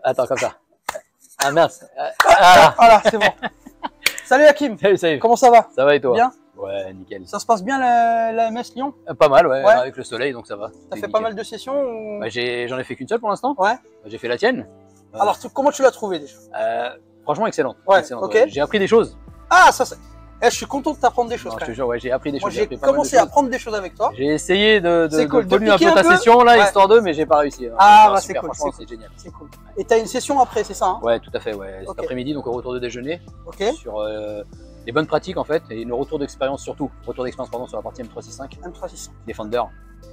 Attends, comme ça. Ah mince. Ah. Voilà, c'est bon. Salut Hakim. Salut. Comment ça va? Ça va et toi? Bien? Ouais, nickel. Ça se passe bien la MS Lyon? Pas mal, ouais, Ouais. avec le soleil, donc ça va. T'as fait pas mal de sessions ou... Bah, j'en ai fait qu'une seule pour l'instant. Ouais. J'ai fait la tienne. Alors, comment tu l'as trouvé déjà? Franchement, excellente. Ouais, Excellente, ok. ouais. J'ai appris des choses. Ah, ça c'est... Eh, je suis content de t'apprendre des choses Non, quand je te même. jure, ouais, j'ai appris des Moi, choses. j'ai appris pas mal de commencé à choses. apprendre des choses avec toi. J'ai essayé de cool. polluer un piquer peu ta un peu. session là, Ouais. histoire de, mais j'ai pas réussi. Ah, Non, bah, super, c'est cool, franchement, c'est c'est génial. C'est cool. Et t'as une session après, c'est ça, hein? Ouais, tout à fait, ouais. Cet Ok. après-midi, donc au retour de déjeuner, Ok. sur les bonnes pratiques en fait, et le retour d'expérience surtout. Retour d'expérience, pardon, sur la partie M365, M365. Defender.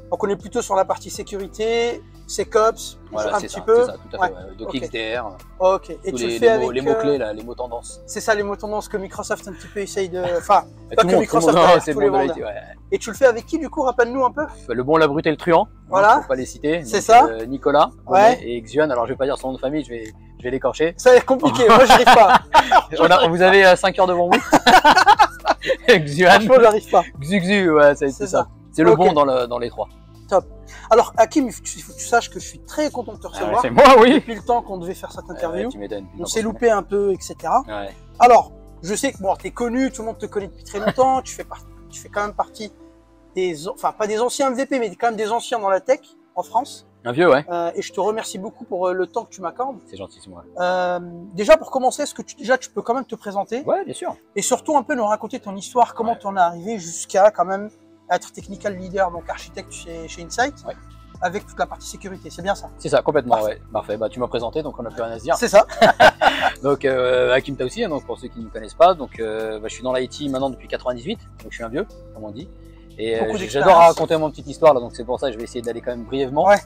Donc on est plutôt sur la partie sécurité, SecOps, Voilà, un c'est petit ça, peu. c'est ça, tout à fait. Ouais. Ouais. Doc Ok. XDR, Ok. Et tous tu le les fais avec... mots-clés, là, les mots tendances. C'est ça les mots tendances que Microsoft un petit peu essaye de... Enfin, Et pas tout que le monde, Microsoft, non, d'ailleurs, c'est tous le les monde de vendeurs. l'IT, ouais. Et tu le fais avec qui du coup? Rappelle-nous un peu. Le bon, la brute et le truand. Voilà. Faut pas les citer. C'est Donc, ça. Nicolas Ouais. et Xuan. Alors je vais pas dire son nom de famille, je vais l'écorcher. Ça va être compliqué, moi j'arrive pas. Vous avez 5 heures devant vous. Xuan, Franchement, j'arrive pas. Xuxu, ouais, c'est C'est ça. ça. C'est le Ok. bon dans les trois. Top. Alors Hakim, il faut que tu saches que je suis très content de te recevoir. C'est moi, oui. Depuis le temps qu'on devait faire cette interview, Tu m'étonnes. on s'est loupé un peu, etc. Ouais. Alors, je sais que bon, t'es connu, tout le monde te connaît depuis très longtemps, tu fais quand même partie des, enfin pas des anciens MVP, mais quand même des anciens dans la tech en France. Un vieux, ouais. Et je te remercie beaucoup pour le temps que tu m'accordes. C'est gentil, c'est moi. Déjà pour commencer, est-ce que tu peux quand même te présenter Ouais, bien sûr. et surtout un peu nous raconter ton histoire, comment Ouais. tu en es arrivé jusqu'à quand même être technical leader, donc architecte chez Insight, Ouais. avec toute la partie sécurité. C'est bien ça? C'est ça, complètement, Parfait. ouais. Parfait. Bah, tu m'as présenté, donc on n'a plus rien à se dire. C'est ça. Donc, Hakim Taoussi, hein, donc pour ceux qui ne me connaissent pas, donc je suis dans l'IT maintenant depuis 98, donc je suis un vieux, comme on dit. Et Beaucoup d'expérience. j'adore raconter mon petite histoire, là, donc c'est pour ça que je vais essayer d'aller quand même brièvement. Ouais.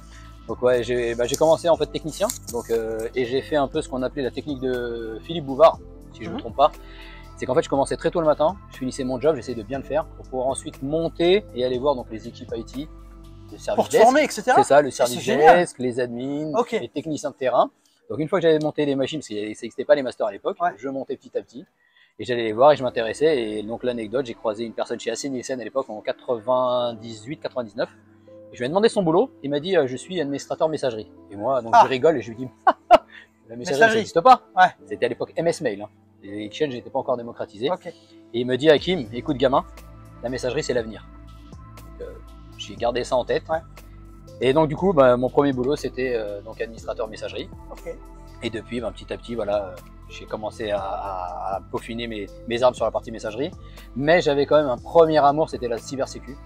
Donc ouais, j'ai commencé en fait technicien, donc et j'ai fait un peu ce qu'on appelait la technique de Philippe Bouvard, si je ne me trompe pas. C'est qu'en fait je commençais très tôt le matin, je finissais mon job, j'essayais de bien le faire pour pouvoir ensuite monter et aller voir donc les équipes IT, le service Pour te desk. former, etc. C'est ça, le service c'est génial. desk, les admins, Ok. les techniciens de terrain. Donc une fois que j'avais monté les machines, parce que ça n'existait pas les masters à l'époque, Ouais. je montais petit à petit et j'allais les voir et je m'intéressais. Et donc l'anecdote, j'ai croisé une personne chez AC Nielsen à l'époque en 98-99. Je lui ai demandé son boulot, il m'a dit je suis administrateur messagerie. Et moi donc je rigole et je lui dis la messagerie ça n'existe pas. Ouais. C'était à l'époque MS Mail, hein. Les exchanges n'étaient pas encore démocratisés. Ok. Et il me dit Hakim, écoute gamin, la messagerie c'est l'avenir. J'ai gardé ça en tête. Ouais. Et donc du coup mon premier boulot c'était donc administrateur messagerie. Ok. Et depuis petit à petit voilà j'ai commencé à peaufiner mes armes sur la partie messagerie. Mais j'avais quand même un premier amour, c'était la cybersécu.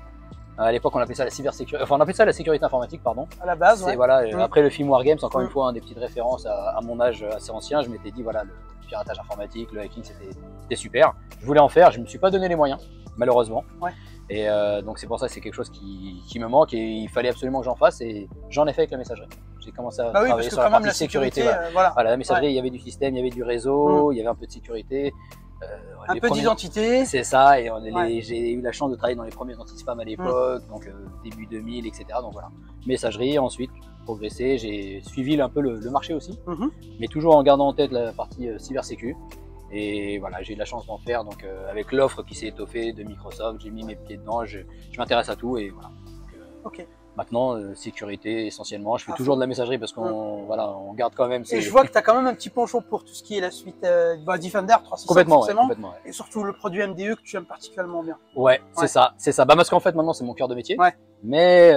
À l'époque, on appelait ça la cybersécurité, enfin on appelait ça la sécurité informatique, pardon. À la base, ouais. Voilà, Mm. après le film Wargames, encore Mm. une fois, des petites références à mon âge assez ancien, je m'étais dit voilà, le piratage informatique, le hacking, c'était super. Je voulais en faire, je me suis pas donné les moyens, malheureusement. Ouais. Et donc c'est pour ça que c'est quelque chose qui me manque et il fallait absolument que j'en fasse et j'en ai fait avec la messagerie. J'ai commencé à Bah oui, parce travailler que sur la quand même partie la sécurité. sécurité, Voilà. voilà. Voilà, la messagerie, Ouais. il y avait du système, il y avait du réseau, il y avait un peu de sécurité. Un les peu premiers- d'identité. C'est ça, et Ouais. j'ai eu la chance de travailler dans les premiers anti-spam à l'époque, donc début 2000, etc. Donc voilà, messagerie, ensuite progressé, j'ai suivi un peu le marché aussi, Mhm. mais toujours en gardant en tête la partie cybersécu. Et voilà, j'ai eu la chance d'en faire, donc avec l'offre qui s'est étoffée de Microsoft, j'ai mis mes pieds dedans, je m'intéresse à tout et voilà. Donc, Ok. maintenant, sécurité essentiellement, je fais À toujours fond. de la messagerie parce qu'on voilà, on garde quand même. Et je vois que tu as quand même un petit penchant pour tout ce qui est la suite Defender 365 complètement, ouais, forcément. complètement. Ouais. Et surtout le produit MDE que tu aimes particulièrement bien. Ouais, Ouais. c'est ça, c'est ça. Bah parce qu'en fait maintenant c'est mon cœur de métier. Ouais. Mais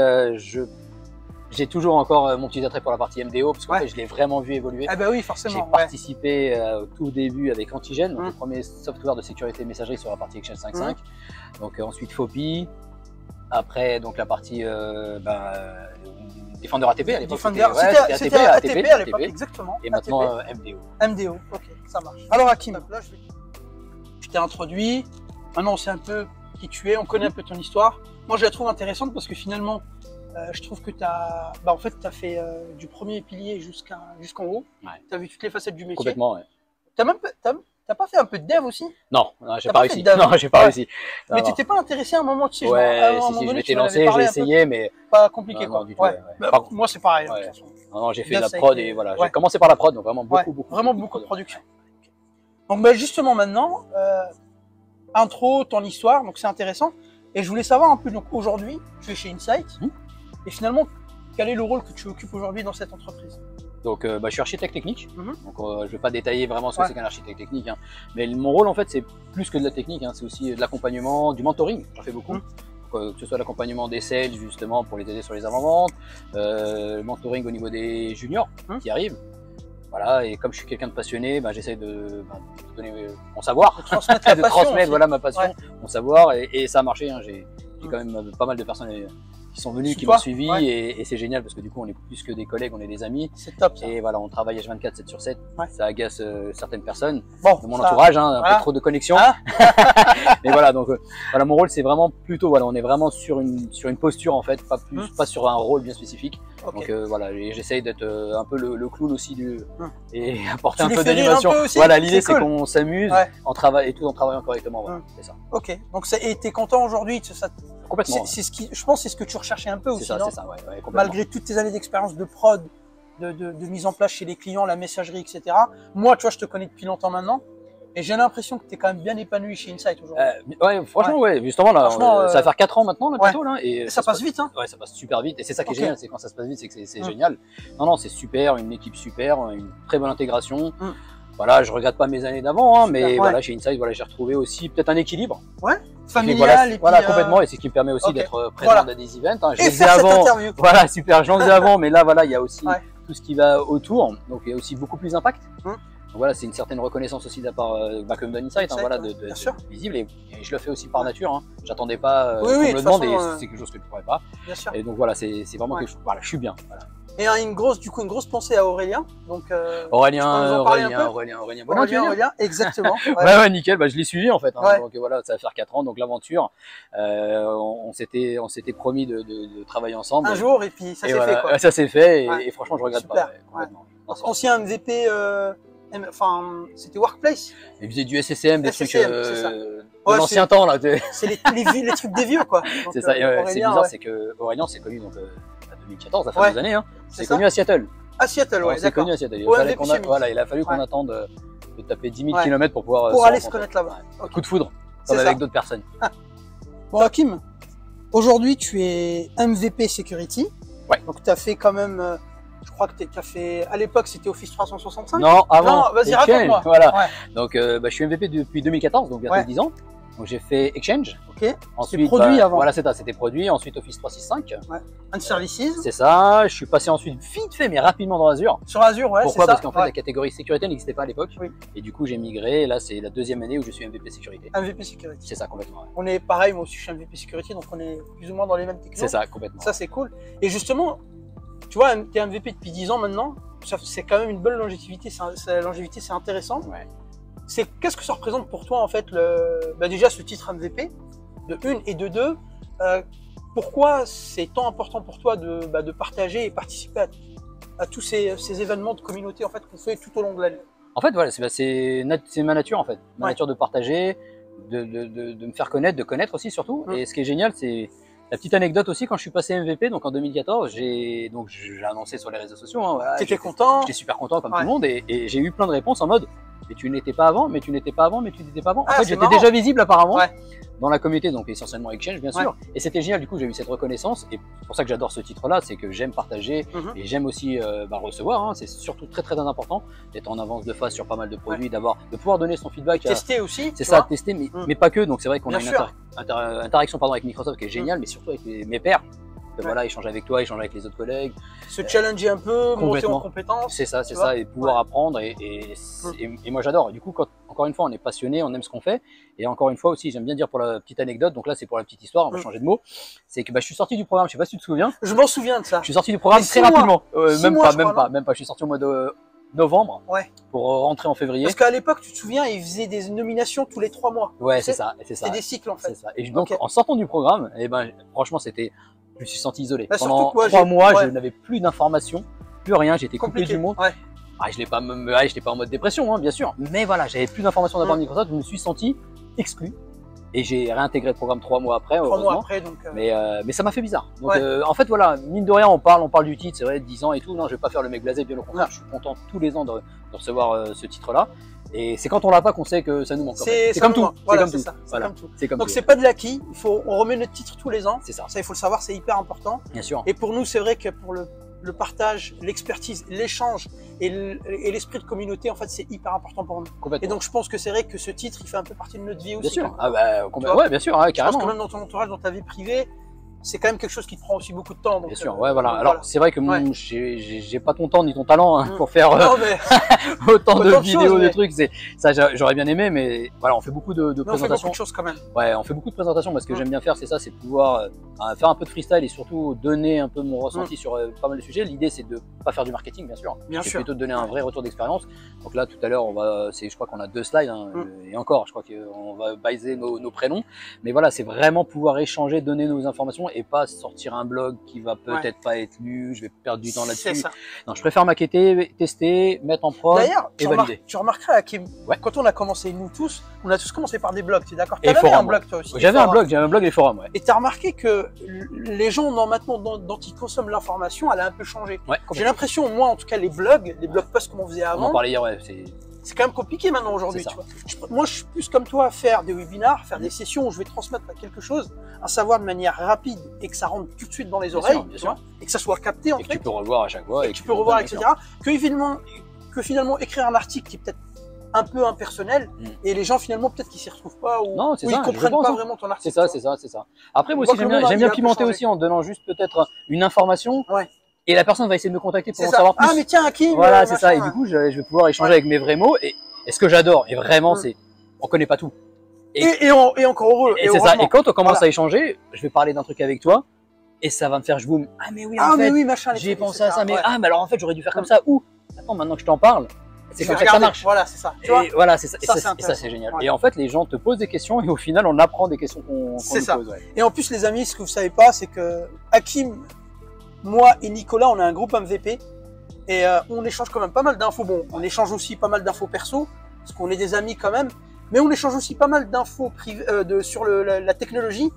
j'ai toujours encore mon petit attrait pour la partie MDO parce qu'en Ouais. fait je l'ai vraiment vu évoluer. Ah bah oui, J'ai forcément. Ouais. participé au tout début avec Antigène, donc le premier software de sécurité messagerie sur la partie Exchange 5.5. Donc ensuite Fopi. Après donc la partie Defender ATP à l'époque. Defender, c'était ATP à l'époque, exactement. Et maintenant MDO. MDO, ok, ça marche. Alors Hakim, là je t'ai introduit, maintenant on sait un peu qui tu es, on connaît un peu ton histoire. Moi je la trouve intéressante parce que finalement, je trouve que tu as, en fait, tu as fait du premier pilier jusqu'en haut. Ouais. Tu as vu toutes les facettes du métier. Complètement, ouais. T'as pas fait un peu de dev aussi? Non, j'ai T'as pas pas réussi. fait de dev. Non, j'ai pas Ouais. réussi. Non, Mais non. t'étais pas intéressé à un moment, tu sais, Ouais, si, je m'étais lancé, j'ai essayé, mais pas compliqué non, quoi. non, du tout, Ouais. ouais. Bah, Par- moi c'est pareil. Ouais. De toute façon. non, j'ai fait Dev, de la ça a prod été- et voilà. ouais. J'ai commencé par la prod, donc vraiment Ouais, beaucoup vraiment beaucoup de production. Donc bah, justement maintenant, intro, ton histoire, donc c'est intéressant. Et je voulais savoir un peu, donc aujourd'hui, tu es chez Insight, et finalement, quel est le rôle que tu occupes aujourd'hui dans cette entreprise? Donc je suis architecte technique, Mhm. donc je vais pas détailler vraiment ce que Ouais. c'est qu'un architecte technique, hein. Mais mon rôle en fait c'est plus que de la technique, hein. C'est aussi de l'accompagnement, du mentoring, j'en fais beaucoup. Mhm. Donc, que ce soit l'accompagnement des sales justement pour les aider sur les avant-ventes, le mentoring au niveau des juniors Mhm. qui arrivent. Voilà, et comme je suis quelqu'un de passionné, j'essaie de donner mon savoir, De transmettre la de passion transmettre aussi. voilà, ma passion, Ouais. mon savoir, et ça a marché, hein. J'ai Mhm. quand même pas mal de personnes qui sont venues, Sous qui toi, m'ont suivi, ouais. et c'est génial parce que du coup on est plus que des collègues, on est des amis. C'est top ça. Et voilà, on travaille H24, 7 sur 7. Ouais. Ça agace certaines personnes Bon, de mon ça- entourage, hein, un voilà. peu trop de connexion. Ah. Mais voilà, donc voilà, mon rôle c'est vraiment plutôt, voilà, on est vraiment sur une posture en fait, pas sur un rôle bien spécifique. Ok. Donc voilà, et j'essaye d'être un peu le clown aussi et apporter Tu un les peu fais rire d'animation. un peu aussi, Voilà, l'idée c'est c'est cool. qu'on s'amuse Ouais. en travaillant correctement. Voilà, c'est ça. Ok. Donc et t'es content aujourd'hui, Complètement. c'est ce qui, je pense, c'est ce que tu recherchais un peu C'est aussi, ça, non? c'est ça, ouais, complètement. Malgré toutes tes années d'expérience de prod, de mise en place chez les clients, la messagerie, etc. Moi, tu vois, je te connais depuis longtemps maintenant, et j'ai l'impression que tu es quand même bien épanoui chez Insight aujourd'hui. Ouais, franchement, ouais, justement, là, Franchement, ça va faire 4 ans maintenant, là, ouais. bientôt, là, et ça passe vite, hein? Ouais, ça passe super vite, et c'est ça qui est Ok. génial, c'est quand ça se passe vite, c'est que c'est Mm. génial. Non, c'est super, une équipe super, une très bonne intégration. Mm. Voilà, je regrette pas mes années d'avant, hein, mais ouais. voilà, chez Insight, voilà, j'ai retrouvé aussi peut-être un équilibre. Familial, Voilà, et puis, voilà, complètement, et c'est ce qui me permet aussi ok. d'être présent Voilà. dans des events. Hein. Je et le faisais faire cette avant. interview. Voilà, super, j'en faisais avant, mais là, voilà, il y a aussi Ouais. tout ce qui va autour, donc il y a aussi beaucoup plus d'impact. Mm. Donc voilà, c'est une certaine reconnaissance aussi de la part, comme dans Insight, hein, Insight, voilà, ouais, bien sûr. de visible, et je le fais aussi par nature. Hein. J'attendais pas Oui, qu'on oui, me de le toute demande, façon, et c'est quelque chose que je ne pourrais pas. Bien sûr. Et donc voilà, c'est vraiment Ouais. quelque chose. Voilà, je suis bien. Voilà. Et une grosse pensée à Aurélien. Donc, Aurélien, tu peux nous en parler un peu Aurélien. Bon, tu veux dire Aurélien, exactement. Ouais. Ouais, nickel. Je l'ai suivi en fait. Hein. Ouais. Donc voilà, ça va faire 4 ans. Donc l'aventure, on s'était promis de travailler ensemble. Un jour, et puis ça Et s'est voilà, fait, quoi. ça s'est fait, Ouais. et franchement, je regrette Super. pas. Ouais, complètement. Non, c'est- Ancien MVP, enfin, c'était Workplace. Il faisait du SSM, des trucs SSM, c'est ça. de Ouais, l'ancien temps là. C'est les trucs des vieux, quoi. Donc, C'est ça. Et, c'est Aurélien, bizarre, ouais. c'est que Aurélien s'est connu donc à 2014, ça fait Ouais. 2 années. Hein. C'est C'est ça. connu à Seattle. À Seattle, On ouais, s'est d'accord. connu à Seattle. Ouais, MVP chez Voilà, il a fallu qu'on Ouais. attende de taper 10 000 Ouais. km pour pouvoir Pour aller se rencontrer. connaître là-bas. Ouais. Ok. Coup de foudre, C'est comme ça. avec d'autres personnes. Bon, Hakim, aujourd'hui, tu es MVP Security. Ouais. Donc, tu as fait quand même, je crois que tu as fait, à l'époque, c'était Office 365. Non, avant. Non, vas-y, Exchange, raconte-moi. Voilà. Ouais. Donc, je suis MVP depuis 2014, donc bientôt Ouais. 10 ans. Donc, j'ai fait Exchange. Ok. Ensuite, produit avant. Voilà, c'est ça, c'était produit. Ensuite, Office 365. And Services. C'est ça. Je suis passé ensuite vite fait, mais rapidement dans Azure. Sur Azure, ouais. Pourquoi? c'est ça. Parce qu'en fait, Ouais. la catégorie sécurité n'existait pas à l'époque. Oui. Et du coup, j'ai migré. Et là, c'est la 2e année où je suis MVP sécurité. MVP Security. C'est ça, complètement. Ouais. On est pareil, moi aussi, je suis MVP Security, donc on est plus ou moins dans les mêmes technos. C'est ça, complètement. Ça, c'est cool. Et justement, tu vois, tu es MVP depuis 10 ans maintenant. C'est quand même une bonne longévité. C'est intéressant. Ouais. Qu'est-ce que ça représente pour toi, en fait, déjà ce titre MVP, de 1 et de 2. Pourquoi c'est tant important pour toi de partager et participer à tous ces événements de communauté, en fait, qu'on fait tout au long de l'année? En fait, voilà, c'est ma nature, en fait. Ma Ouais. nature de partager, de me faire connaître, de connaître aussi, surtout. Et ce qui est génial, c'est la petite anecdote aussi, quand je suis passé MVP, donc en 2014, j'ai annoncé sur les réseaux sociaux. Hein, voilà, T'étais content? J'étais super content, comme Ouais. tout le monde, et j'ai eu plein de réponses en mode mais tu n'étais pas avant, mais tu n'étais pas avant, mais tu n'étais pas avant. En Ah, fait, c'est j'étais marrant. déjà visible apparemment Ouais. dans la communauté, donc essentiellement Exchange, bien sûr. Ouais. Et c'était génial, du coup, j'ai eu cette reconnaissance, et c'est pour ça que j'adore ce titre-là, c'est que j'aime partager, Mhm. et j'aime aussi recevoir. Hein. C'est surtout très très important d'être en avance de phase sur pas mal de produits, de pouvoir donner son feedback. Tester aussi. C'est tu ça, vois. tester, Mm. mais pas que. Donc c'est vrai qu'on Bien a une sûr. interaction avec Microsoft qui est géniale, mais surtout avec mes pairs. Ouais. Voilà, échanger avec toi, échanger avec les autres collègues. Se challenger un peu, monter complètement. en compétences. C'est ça, Tu vois. et pouvoir apprendre. Et moi j'adore. Du coup, encore une fois, on est passionné, on aime ce qu'on fait. Et encore une fois aussi, j'aime bien dire pour la petite anecdote, donc là c'est pour la petite histoire, on va changer de mot. C'est que je suis sorti du programme, je sais pas si tu te souviens. Je m'en souviens de ça. Je suis sorti du programme Mais très 6 mois. rapidement. 6 Même mois, pas, je même crois, pas, même pas. Je suis sorti au mois de novembre Ouais. pour rentrer en février. Parce qu'à l'époque, tu te souviens, ils faisaient des nominations tous les 3 mois. Ouais, Tu sais, c'est ça. C'était des cycles, en fait. C'est ça. Et donc, Ok. en sortant du programme, franchement, je me suis senti isolé. Bah, surtout Pendant que moi, 3 mois, ouais. je n'avais plus d'informations, plus rien. J'étais coupé Compliqué. du monde. Ouais. Je n'étais pas en mode dépression, hein, bien sûr. Mais voilà, j'avais plus d'informations de la part de Microsoft. Je me suis senti exclu. Et j'ai réintégré le programme 3 mois après, 3 heureusement. mois après, donc. Mais ça m'a fait bizarre. Donc, Ouais. en fait, voilà, mine de rien, on parle du titre, c'est vrai, 10 ans et tout. Non, je vais pas faire le mec blasé, bien au contraire. Non. Je suis content tous les ans de recevoir ce titre-là. Et c'est quand on l'a pas qu'on sait que ça nous manque. C'est comme tout. Voilà, comme c'est tout. ça. C'est Voilà. comme tout. C'est comme Donc tout. c'est pas de l'acquis. On remet notre titre tous les ans. C'est ça, Ça, il faut le savoir, c'est hyper important. bien sûr. Et pour nous, c'est vrai que pour le partage, l'expertise, l'échange et l'esprit de communauté, en fait, c'est hyper important pour nous. Et donc, je pense que c'est vrai que ce titre, il fait un peu partie de notre vie aussi. Bien sûr. Ah bah, ouais, bien sûr, hein, carrément. Je pense que même dans ton entourage, dans ta vie privée, c'est quand même quelque chose qui te prend aussi beaucoup de temps. Donc, bien sûr, ouais, voilà. Alors, c'est vrai que j'ai pas ton temps ni ton talent hein, pour faire autant de vidéos, de trucs. Ça, j'aurais bien aimé, mais voilà, on fait beaucoup de présentations. On fait beaucoup de choses quand même. Ouais, on fait beaucoup de présentations parce que j'aime bien faire, c'est ça, c'est pouvoir faire un peu de freestyle et surtout donner un peu mon ressenti sur pas mal de sujets. L'idée, c'est de pas faire du marketing, bien sûr. C'est plutôt de donner un vrai retour d'expérience. Donc là, tout à l'heure, je crois qu'on a 2 slides hein, et encore, je crois qu'on va baiser nos prénoms. Mais voilà, c'est vraiment pouvoir échanger, donner nos informations et pas sortir un blog qui va peut-être pas être lu, je vais perdre du temps là-dessus. Non, je préfère maqueter, tester, mettre en prod et valider. Tu remarqueras, Hakim, quand on a commencé, nous tous, on a tous commencé par des blogs, tu es d'accord? Tu avais un blog toi aussi? J'avais un blog et les forums, ouais. Et tu as remarqué que les gens maintenant dont ils consomment l'information, elle a un peu changé. Ouais, j'ai l'impression, moi en tout cas, les blogs posts comme on faisait avant. On en parlait hier, ouais, c'est quand même compliqué maintenant aujourd'hui, tu vois. Moi, je suis plus comme toi à faire des webinars, faire des sessions où je vais transmettre quelque chose, un savoir de manière rapide et que ça rentre tout de suite dans les oreilles, tu vois, et que ça soit capté en fait. Et que tu peux revoir à chaque fois. Et que tu peux revoir, etc. Que finalement écrire un article qui est peut-être un peu impersonnel et les gens finalement peut-être qu'ils s'y retrouvent pas ou ils comprennent pas vraiment ton article. C'est ça. Après moi aussi j'aime bien pimenter aussi en donnant juste peut-être une information. Et la personne va essayer de me contacter pour en savoir plus. Ah mais tiens, Hakim. Voilà, c'est ça. Et du coup, je vais pouvoir échanger avec mes vrais mots. Et ce que j'adore, et vraiment, c'est, on connaît pas tout. Et encore heureux. Et c'est ça. Et quand on commence à échanger, je vais parler d'un truc avec toi, et ça va me faire boum. Ah mais oui, en fait, j'ai pensé à ça. Mais mais alors en fait, j'aurais dû faire comme ça. Ou attends, maintenant que je t'en parle, c'est comme ça que ça marche. Voilà, c'est ça. Voilà, c'est ça. Et ça, c'est génial. Et en fait, les gens te posent des questions, et au final, on apprend des questions qu'on nous pose. Et en plus, les amis, ce que vous savez pas, c'est que Hakim, moi et Nicolas, on a un groupe MVP et on échange quand même pas mal d'infos. Bon, on échange aussi pas mal d'infos perso, parce qu'on est des amis quand même, mais on échange aussi pas mal d'infos sur la technologie.